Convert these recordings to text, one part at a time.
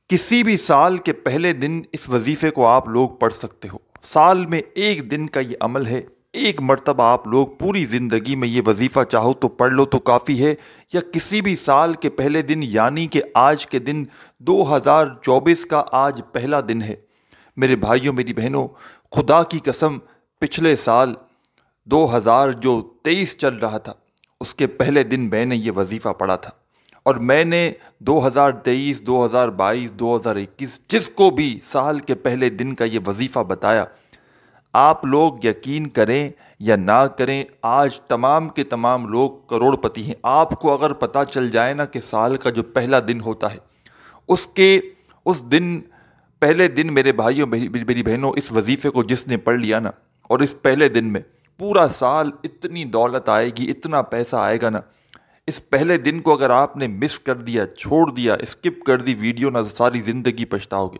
کسی بھی سال کے پہلے دن اس وظیفے کو آپ لوگ پڑھ سکتے ہو۔ سال میں ایک دن کا یہ عمل ہے، ایک مرتبہ آپ لوگ پوری زندگی میں یہ وظیفہ چاہو تو پڑھ لو تو کافی ہے، یا کسی بھی سال کے پہلے دن، یعنی کہ آج کے دن 2024 کا آج پہلا دن ہے۔ میرے بھائیوں میری بہنوں، خدا کی قسم پچھلے سال 2023 چل رہا تھا، اس کے پہلے دن میں نے یہ وظیفہ پڑھا تھا، اور میں نے 2023 2022 2021 جس کو بھی سال کے پہلے دن کا یہ وظیفہ بتایا، آپ لوگ یقین کریں یا نہ کریں، آج تمام کے تمام لوگ کروڑ پتی ہیں۔ آپ کو اگر پتہ چل جائے نا کہ سال کا جو پہلا دن ہوتا ہے، اس دن پہلے دن میرے بھائیوں میری بہنوں، اس وظیفے کو جس نے پڑھ لیا نا، اور اس پہلے دن میں پورا سال اتنی دولت آئے گی، اتنا پیسہ آئے گا نا۔ اس پہلے دن کو اگر آپ نے مس کر دیا، چھوڑ دیا، اسکپ کر دی ویڈیو نا، ساری زندگی پچھتاؤ گے۔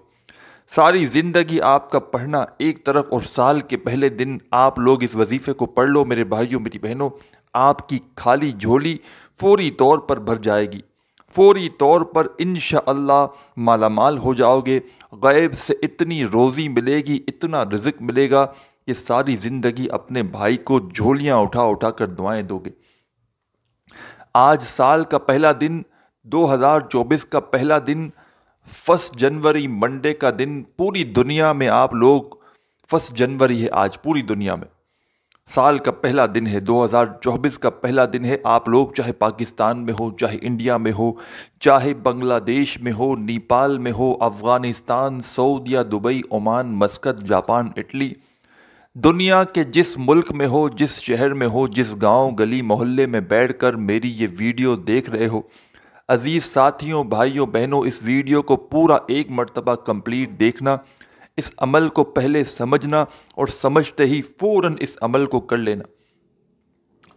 ساری زندگی آپ کا پڑھنا ایک طرف، اور سال کے پہلے دن آپ لوگ اس وظیفے کو پڑھ لو میرے بھائیوں میری بہنوں، آپ کی خالی جھولی فوری طور پر بھر جائے گی، فوری طور پر انشاءاللہ مالا مال ہو جاؤ گے۔ غیب سے اتنی روزی ملے گی، اتنا رزق ملے گا کہ ساری زندگی اپنے بھائی کو جھولیاں اٹھا اٹھا کر دعائیں دو گے۔ آج سال کا پہلا دن، 2024 کا پہلا دن، 1 جنوری منڈے کا دن، پوری دنیا میں آپ لوگ 1 جنوری ہے آج، پوری دنیا میں سال کا پہلا دن ہے، 2024 کا پہلا دن ہے۔ آپ لوگ چاہے پاکستان میں ہو، چاہے انڈیا میں ہو، چاہے بنگلہ دیش میں ہو، نیپال میں ہو، Afghanistan, Saudi, Dubai, Oman, Muscat, Japan, Italy, دنیا کے جس ملک میں ہو، جس شہر میں ہو، جس گاؤں گلی محلے میں بیٹھ کر میری یہ ویڈیو دیکھ رہے ہو، عزیز ساتھیوں، بھائیوں، بہنوں، اس ویڈیو کو پورا ایک مرتبہ کمپلیٹ دیکھنا، اس عمل کو پہلے سمجھنا، اور سمجھتے ہی فوراً اس عمل کو کر لینا۔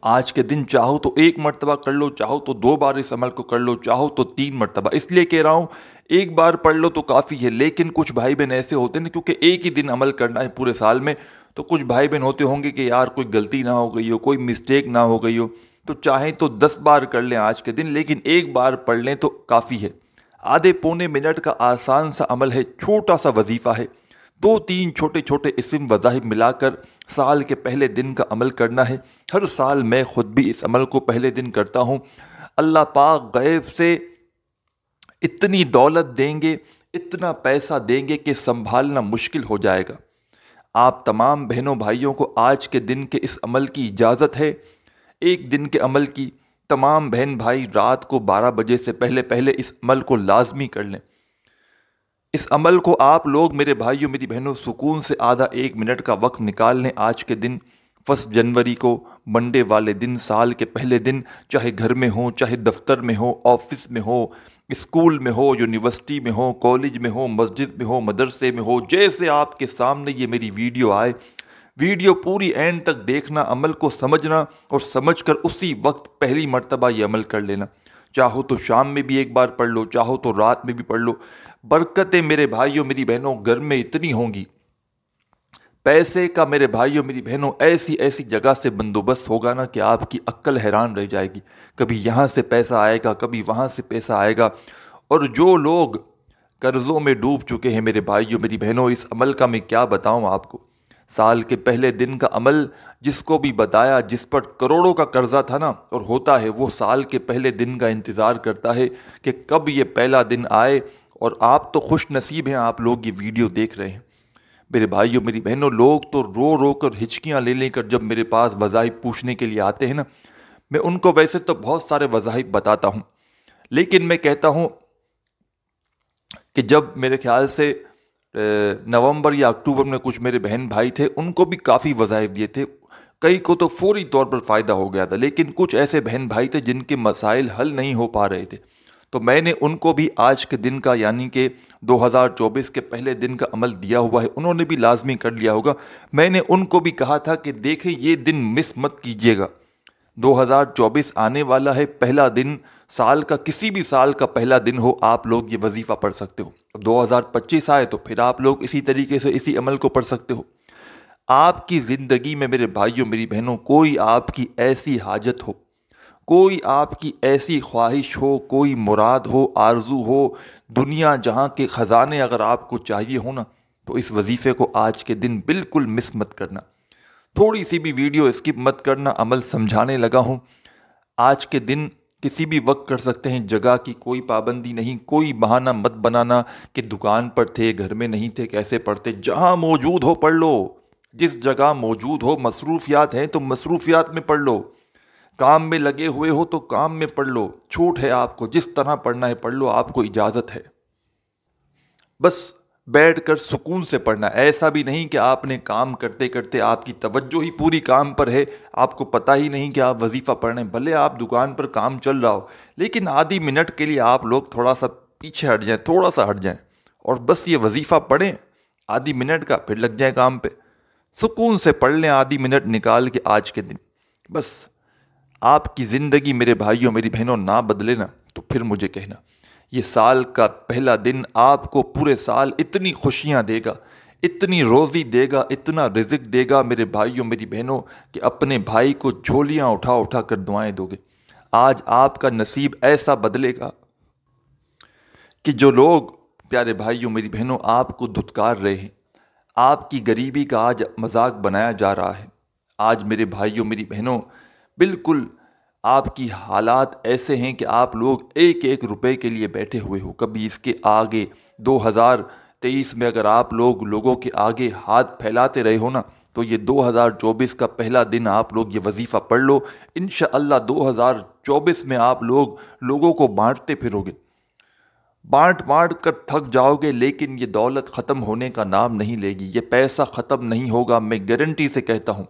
آج کے دن چاہو تو ایک مرتبہ کر لو، چاہو تو 2 بار اس عمل کو کر لو، چاہو تو 3 مرتبہ۔ اس لیے کہہ رہا ہوں ایک بار پڑھ لو تو کافی ہے، لیکن کچھ بھائی بہن ایسے ہوتے ہیں کیونکہ ایک ہی دن عمل کرنا ہے پورے سال میں، تو کچھ بھائی بہن ہوتے ہوں گے کہ یار کوئی غلطی نہ ہو گئی ہو، کوئی مسٹیک نہ ہو گئی ہو، تو چاہیں تو 10 بار کر لیں آج کے دن، لیکن ایک بار پڑھ لیں تو کافی ہے۔ آدھے پونے منٹ کا آسان سا عمل ہے، چھوٹا سا وظیفہ ہے، 2-3 چھوٹے چھوٹے اسم وظائف ملا کر سال کے پہلے دن کا عمل کرنا ہے۔ ہر سال میں خود بھی اس عمل کو پہلے دن کرتا ہوں۔ اللہ پاک غیب سے اتنی دولت دیں گے، اتنا پیسہ دیں گے کہ سنبھالنا مشکل ہو جائے گا۔ آپ تمام بہنوں بھائیوں کو آج کے دن کے اس عمل کی اجازت ہے، ایک دن کے عمل کی۔ تمام بہن بھائی رات کو 12 بجے سے پہلے پہلے اس عمل کو لازمی کر لیں۔ اس عمل کو آپ لوگ میرے بھائیوں میری بہنوں سکون سے آدھا 1 منٹ کا وقت نکال لیں آج کے دن، 1 جنوری کو، منڈے والے دن، سال کے پہلے دن، چاہے گھر میں ہو، چاہے دفتر میں ہو، آفس میں ہو، اسکول میں ہو، یونیورسٹی میں ہو، کالج میں ہو، مسجد میں ہو، مدرسے میں ہو، جیسے آپ کے سامنے یہ میری ویڈیو آئے، ویڈیو پوری اینڈ تک دیکھنا، عمل کو سمجھنا، اور سمجھ کر اسی وقت پہلی مرتبہ یہ عمل کر لینا۔ چاہو تو شام میں بھی ایک بار پڑھ لو، چاہو تو رات میں بھی پڑھ لو۔ برکتیں میرے بھائیوں میری بہنوں گھر میں اتنی ہوں گی، پیسے کا میرے بھائیوں میری بہنوں ایسی ایسی جگہ سے بندوبست ہوگا نا کہ آپ کی عقل حیران رہ جائے گی۔ کبھی یہاں سے پیسہ آئے گا، کبھی وہاں سے پیسہ آئے گا۔ اور جو لوگ قرضوں میں ڈوب چکے ہیں میرے بھائیوں میری بہنوں، اس عمل کا میں کیا بتاؤں آپ کو۔ سال کے پہلے دن کا عمل جس کو بھی بتایا، جس پر کروڑوں کا قرضہ تھا نا اور ہوتا ہے، وہ سال کے پہلے دن کا انتظار کرتا ہے کہ کب یہ پہلا دن آئے۔ اور آپ تو خوش نصیب ہیں، آپ لوگ یہ ویڈیو دیکھ رہے ہیں میرے بھائیوں میری بہنوں۔ لوگ تو رو رو کر ہچکیاں لے لے کر جب میرے پاس وظائف پوچھنے کے لیے آتے ہیں نا، میں ان کو ویسے تو بہت سارے وظائف بتاتا ہوں، لیکن میں کہتا ہوں کہ جب میرے خیال سے نومبر یا اکتوبر میں کچھ میرے بہن بھائی تھے، ان کو بھی کافی وظائف دیے تھے، کئی کو تو فوری طور پر فائدہ ہو گیا تھا، لیکن کچھ ایسے بہن بھائی تھے جن کے مسائل حل نہیں ہو پا رہے تھے، تو میں نے ان کو بھی آج کے دن کا، یعنی کہ 2024 کے پہلے دن کا عمل دیا ہوا ہے۔ انہوں نے بھی لازمی کر لیا ہوگا۔ میں نے ان کو بھی کہا تھا کہ دیکھیں یہ دن مس مت کیجیے گا، 2024 آنے والا ہے، پہلا دن سال کا، کسی بھی سال کا پہلا دن ہو، آپ لوگ یہ وظیفہ پڑھ سکتے ہو۔ اب 2025 آئے تو پھر آپ لوگ اسی طریقے سے اسی عمل کو پڑھ سکتے ہو۔ آپ کی زندگی میں میرے بھائیوں میری بہنوں کوئی آپ کی ایسی حاجت ہو، کوئی آپ کی ایسی خواہش ہو، کوئی مراد ہو، آرزو ہو، دنیا جہاں کے خزانے اگر آپ کو چاہیے ہو نا تو اس وظیفے کو آج کے دن بالکل مس مت کرنا. تھوڑی سی بھی ویڈیو اسکپ مت کرنا. عمل سمجھانے لگا ہوں. آج کے دن کسی بھی وقت کر سکتے ہیں. جگہ کی کوئی پابندی نہیں. کوئی بہانہ مت بنانا کہ دکان پر تھے, گھر میں نہیں تھے, کیسے پڑھتے. جہاں موجود ہو پڑھ لو. جس جگہ موجود ہو. مصروفیات ہیں تو مصروفیات میں پڑھ لو. کام میں لگے ہوئے ہو تو کام میں پڑھ لو. چھوٹ ہے آپ کو. جس طرح پڑھنا ہے پڑھ لو. آپ کو اجازت ہے. بس بیٹھ کر سکون سے پڑھنا. ایسا بھی نہیں کہ آپ نے کام کرتے کرتے آپ کی توجہ ہی پوری کام پر ہے, آپ کو پتہ ہی نہیں کہ آپ وظیفہ پڑھ رہے ہیں. بھلے آپ دکان پر کام چل رہا ہو, لیکن آدھی منٹ کے لیے آپ لوگ تھوڑا سا پیچھے ہٹ جائیں, تھوڑا سا ہٹ جائیں, اور بس یہ وظیفہ پڑھیں آدھی منٹ کا, پھر لگ جائیں کام پہ. سکون سے پڑھ لیں آدھی منٹ نکال کے آج کے دن. بس آپ کی زندگی میرے بھائیوں میری بہنوں نہ بدلے نا تو پھر مجھے کہنا. یہ سال کا پہلا دن آپ کو پورے سال اتنی خوشیاں دے گا, اتنی روزی دے گا, اتنا رزق دے گا میرے بھائیوں میری بہنوں کہ اپنے بھائی کو جھولیاں اٹھا اٹھا کر دعائیں دو گے. آج آپ کا نصیب ایسا بدلے گا کہ جو لوگ پیارے بھائیوں میری بہنوں آپ کو دھتکار رہے ہیں, آپ کی غریبی کا آج مذاق بنایا جا رہا ہے, آج میرے بھائیوں میری بہنوں بالکل آپ کی حالات ایسے ہیں کہ آپ لوگ ایک ایک روپے کے لیے بیٹھے ہوئے ہو. کبھی اس کے آگے 2023 میں اگر آپ لوگوں کے آگے ہاتھ پھیلاتے رہے ہو نا تو یہ 2024 کا پہلا دن آپ لوگ یہ وظیفہ پڑھ لو. انشاءاللہ 2024 میں آپ لوگوں کو بانٹتے پھرو گے, بانٹ کر تھک جاؤ گے, لیکن یہ دولت ختم ہونے کا نام نہیں لے گی. یہ پیسہ ختم نہیں ہوگا. میں گارنٹی سے کہتا ہوں,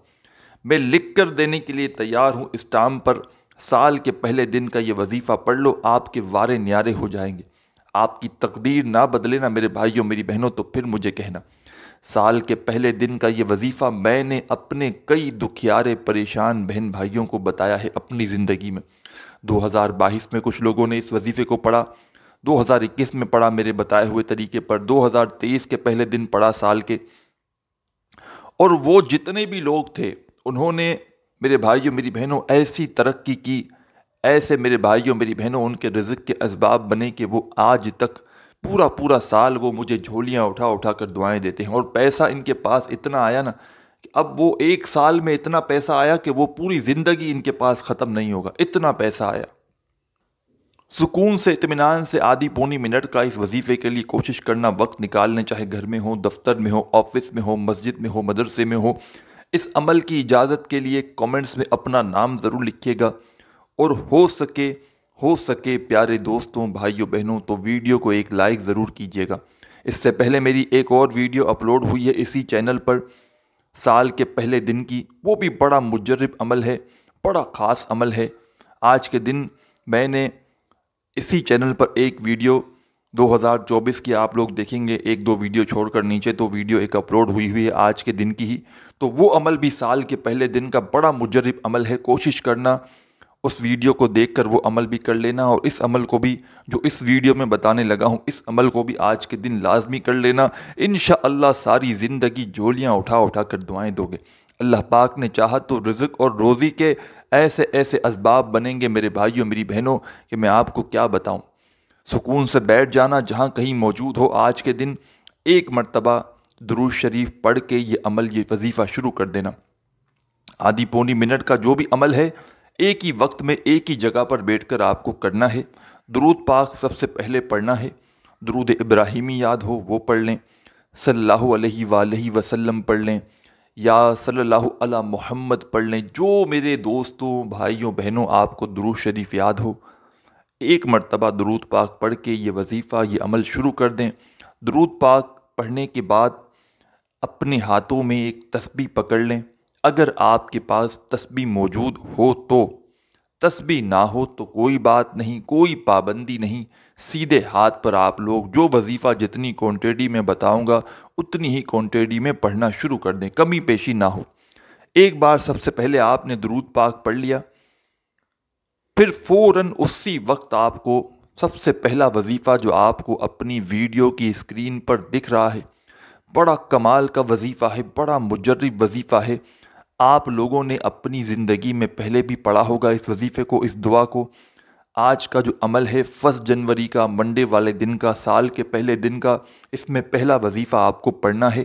میں لکھ کر دینے کے لیے تیار ہوں اسٹامپ پر. سال کے پہلے دن کا یہ وظیفہ پڑھ لو, آپ کے وارے نیارے ہو جائیں گے. آپ کی تقدیر نہ بدلے نا میرے بھائیوں میری بہنوں تو پھر مجھے کہنا. سال کے پہلے دن کا یہ وظیفہ میں نے اپنے کئی دکھیارے پریشان بہن بھائیوں کو بتایا ہے اپنی زندگی میں. 2022 میں کچھ لوگوں نے اس وظیفے کو پڑھا, 2021 میں پڑھا میرے بتائے ہوئے طریقے پر, 2023 کے پہلے دن پڑھا سال کے. اور وہ جتنے بھی لوگ تھے انہوں نے میرے بھائیوں میری بہنوں ایسی ترقی کی, ایسے میرے بھائیوں میری بہنوں ان کے رزق کے اسباب بنے کہ وہ آج تک پورا سال وہ مجھے جھولیاں اٹھا اٹھا کر دعائیں دیتے ہیں. اور پیسہ ان کے پاس اتنا آیا نا کہ اب وہ ایک سال میں اتنا پیسہ آیا کہ وہ پوری زندگی ان کے پاس ختم نہیں ہوگا. اتنا پیسہ آیا. سکون سے اطمینان سے آدھی پونی منٹ کا اس وظیفے کے لیے کوشش کرنا, وقت نکالنے, چاہے گھر میں ہو, دفتر میں ہو, آفس میں ہو, مسجد میں ہو, مدرسے میں ہو. اس عمل کی اجازت کے لیے کامنٹس میں اپنا نام ضرور لکھیے گا, اور ہو سکے پیارے دوستوں بھائیوں بہنوں تو ویڈیو کو ایک لائک ضرور کیجیے گا. اس سے پہلے میری ایک اور ویڈیو اپلوڈ ہوئی ہے اسی چینل پر سال کے پہلے دن کی, وہ بھی بڑا مجرب عمل ہے, بڑا خاص عمل ہے. آج کے دن میں نے اسی چینل پر ایک ویڈیو 2024 کی آپ لوگ دیکھیں گے, ایک دو ویڈیو چھوڑ کر نیچے تو ویڈیو ایک اپلوڈ ہوئی ہے آج کے دن کی ہی. تو وہ عمل بھی سال کے پہلے دن کا بڑا مجرب عمل ہے. کوشش کرنا اس ویڈیو کو دیکھ کر وہ عمل بھی کر لینا, اور اس عمل کو بھی جو اس ویڈیو میں بتانے لگا ہوں اس عمل کو بھی آج کے دن لازمی کر لینا. انشاءاللہ ساری زندگی جھولیاں اٹھا اٹھا کر دعائیں دو گے. اللہ پاک نے چاہا تو رزق اور روزی کے ایسے اسباب بنیں گے میرے بھائیوں میری بہنوں کہ میں آپ کو کیا بتاؤں. سکون سے بیٹھ جانا جہاں کہیں موجود ہو. آج کے دن ایک مرتبہ درود شریف پڑھ کے یہ عمل یہ وظیفہ شروع کر دینا. آدھی پونی منٹ کا جو بھی عمل ہے ایک ہی وقت میں ایک ہی جگہ پر بیٹھ کر آپ کو کرنا ہے. درود پاک سب سے پہلے پڑھنا ہے. درود ابراہیمی یاد ہو وہ پڑھ لیں, صلی اللہ علیہ وآلہ وسلم پڑھ لیں, یا صلی اللہ علی محمد پڑھ لیں. جو میرے دوستوں بھائیوں بہنوں آپ کو درود شریف یاد ہو ایک مرتبہ درود پاک پڑھ کے یہ وظیفہ یہ عمل شروع کر دیں. درود پاک پڑھنے کے بعد اپنے ہاتھوں میں ایک تسبیح پکڑ لیں. اگر آپ کے پاس تسبیح موجود ہو تو, تسبیح نہ ہو تو کوئی بات نہیں, کوئی پابندی نہیں. سیدھے ہاتھ پر آپ لوگ جو وظیفہ جتنی کوانٹٹی میں بتاؤں گا اتنی ہی کوانٹٹی میں پڑھنا شروع کر دیں, کمی پیشی نہ ہو. ایک بار سب سے پہلے آپ نے درود پاک پڑھ لیا, پھر فوراً اسی وقت آپ کو سب سے پہلا وظیفہ جو آپ کو اپنی ویڈیو کی اسکرین پر دکھ رہا ہے, بڑا کمال کا وظیفہ ہے, بڑا مجرب وظیفہ ہے. آپ لوگوں نے اپنی زندگی میں پہلے بھی پڑھا ہوگا اس وظیفے کو, اس دعا کو. آج کا جو عمل ہے 1 جنوری کا، منڈے والے دن کا، سال کے پہلے دن کا، اس میں پہلا وظیفہ آپ کو پڑھنا ہے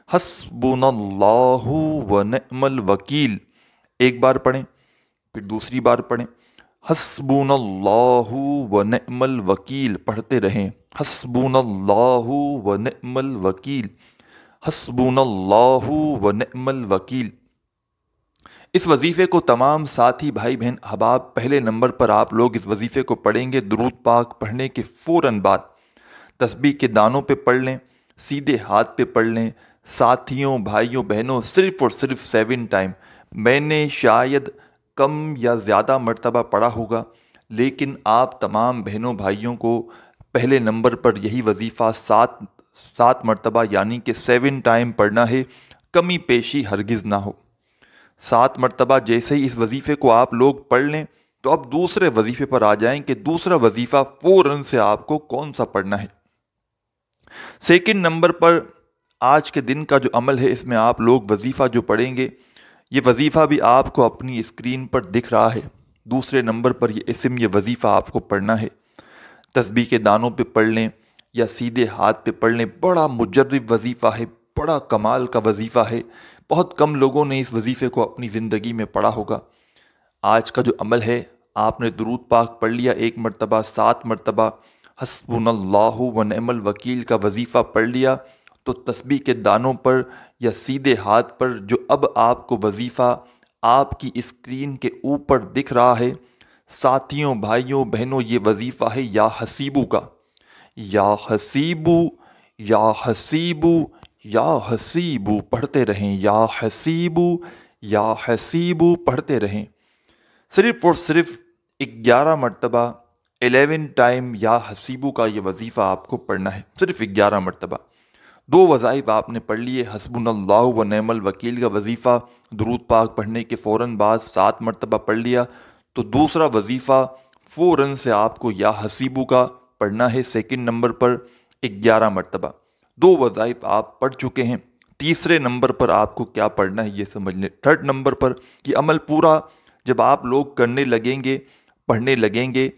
حسبنا اللہ و نعم الوکیل۔ ایک بار پڑھیں، پھر دوسری بار پڑھیں، حسبنا اللہ و نعم الوکیل، پڑھتے رہیں، حسبنا اللہ و نعم الوکیل، حسبنا اللہ و نعم الوکیل۔ اس وظیفے کو تمام ساتھی بھائی بہن احباب پہلے نمبر پر آپ لوگ اس وظیفے کو پڑھیں گے درود پاک پڑھنے کے فوراً بعد۔ تسبیح کے دانوں پہ پڑھ لیں، سیدھے ہاتھ پہ پڑھ لیں۔ ساتھیوں بھائیوں بہنوں، صرف اور صرف 7 ٹائم۔ میں نے شاید کم یا زیادہ مرتبہ پڑھا ہوگا، لیکن آپ تمام بہنوں بھائیوں کو پہلے نمبر پر یہی وظیفہ 7 مرتبہ یعنی کہ 7 ٹائم پڑھنا ہے، کمی پیشی ہرگز نہ ہو۔ 7 مرتبہ جیسے ہی اس وظیفے کو آپ لوگ پڑھ لیں تو اب دوسرے وظیفے پر آ جائیں کہ دوسرا وظیفہ فوراً سے آپ کو کون سا پڑھنا ہے۔ سیکنڈ نمبر پر آج کے دن کا جو عمل ہے، اس میں آپ لوگ وظیفہ جو پڑھیں گے، یہ وظیفہ بھی آپ کو اپنی اسکرین پر دکھ رہا ہے۔ دوسرے نمبر پر یہ وظیفہ آپ کو پڑھنا ہے۔ تسبیح کے دانوں پہ پڑھ لیں یا سیدھے ہاتھ پہ پڑھ لیں، بڑا مجرب وظیفہ ہے، بڑا کمال کا وظیفہ ہے۔ بہت کم لوگوں نے اس وظیفے کو اپنی زندگی میں پڑھا ہوگا۔ آج کا جو عمل ہے، آپ نے درود پاک پڑھ لیا 1 مرتبہ، 7 مرتبہ حسبنا اللہ و نعم الوکیل کا وظیفہ پڑھ لیا، تو تسبیح کے دانوں پر یا سیدھے ہاتھ پر جو اب آپ کو وظیفہ آپ کی اسکرین کے اوپر دکھ رہا ہے، ساتھیوں بھائیوں بہنوں، یہ وظیفہ ہے یا حسیبو کا۔ یا حسیبو، یا حسیبو، یا حسیبو، پڑھتے رہیں، یا حسیبو، یا حسیبو، پڑھتے رہیں۔ صرف اور صرف 11 مرتبہ 11 ٹائم یا حسیبو کا یہ وظیفہ آپ کو پڑھنا ہے، صرف 11 مرتبہ۔ 2 وظائف آپ نے پڑھ لیے، حسبنا اللہ و نعم الوکیل کا وظیفہ درود پاک پڑھنے کے فوراً بعد 7 مرتبہ پڑھ لیا، تو دوسرا وظیفہ فوراً سے آپ کو یا حسیبو کا پڑھنا ہے سیکنڈ نمبر پر 11 مرتبہ۔ 2 وظائف آپ پڑھ چکے ہیں، تیسرے نمبر پر آپ کو کیا پڑھنا ہے یہ سمجھ لیں۔ تھرڈ نمبر پر یہ عمل پورا جب آپ لوگ کرنے لگیں گے، پڑھنے لگیں گے،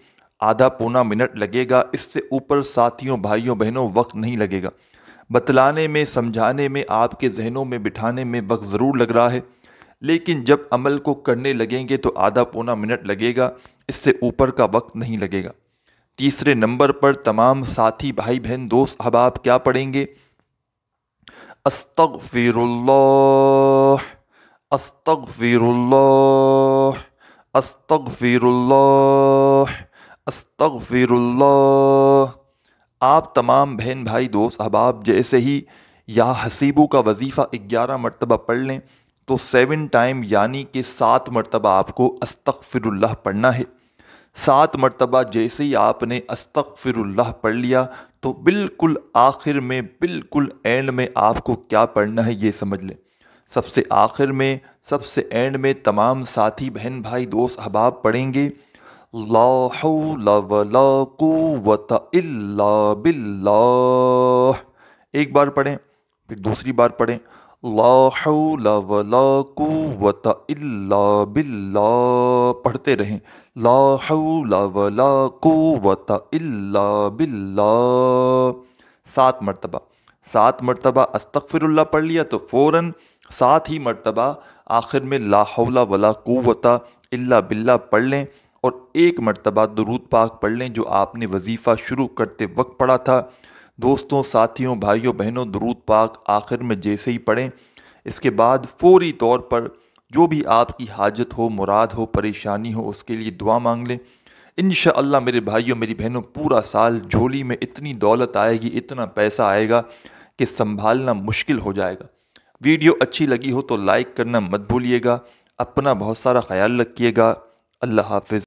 آدھا پونا منٹ لگے گا، اس سے اوپر ساتھیوں بھائیوں بہنوں وقت نہیں لگے گا۔ بتلانے میں، سمجھانے میں، آپ کے ذہنوں میں بٹھانے میں وقت ضرور لگ رہا ہے، لیکن جب عمل کو کرنے لگیں گے تو آدھا پونا منٹ لگے گا، اس سے اوپر کا وقت نہیں لگے گا۔ تیسرے نمبر پر تمام ساتھی بھائی بہن دوست احباب کیا پڑھیں گے؟ استغفر اللہ، استغفر اللہ، استغفر اللہ، استغفر اللہ۔ آپ تمام بہن بھائی دوست احباب جیسے ہی یا حسیبو کا وظیفہ 11 مرتبہ پڑھ لیں تو 7 ٹائم یعنی کہ 7 مرتبہ آپ کو استغفر اللہ پڑھنا ہے۔ 7 مرتبہ جیسے ہی آپ نے استغفر اللہ پڑھ لیا تو بالکل آخر میں، بالکل اینڈ میں آپ کو کیا پڑھنا ہے یہ سمجھ لیں۔ سب سے آخر میں، سب سے اینڈ میں تمام ساتھی بہن بھائی دوست احباب پڑھیں گے لا حول ولا قوت الا باللہ۔ ایک بار پڑھیں، پھر دوسری بار پڑھیں لا حول ولا قوت الا باللہ، پڑھتے رہیں لا حول ولا قوت الا باللہ 7 مرتبہ۔ 7 مرتبہ استغفر اللہ پڑھ لیا تو فوراً 7 ہی مرتبہ آخر میں لا حول ولا قوت الا باللہ پڑھ لیں، اور 1 مرتبہ درود پاک پڑھ لیں جو آپ نے وظیفہ شروع کرتے وقت پڑھا تھا۔ دوستوں ساتھیوں بھائیوں بہنوں، درود پاک آخر میں جیسے ہی پڑھیں، اس کے بعد فوری طور پر جو بھی آپ کی حاجت ہو، مراد ہو، پریشانی ہو، اس کے لیے دعا مانگ لیں۔ انشاءاللہ میرے بھائیوں میری بہنوں، پورا سال جھولی میں اتنی دولت آئے گی، اتنا پیسہ آئے گا کہ سنبھالنا مشکل ہو جائے گا۔ ویڈیو اچھی لگی ہو تو لائک کرنا مت بھولیے گا۔ اپنا بہت سارا خیال رکھیے گا۔ اللہ حافظ۔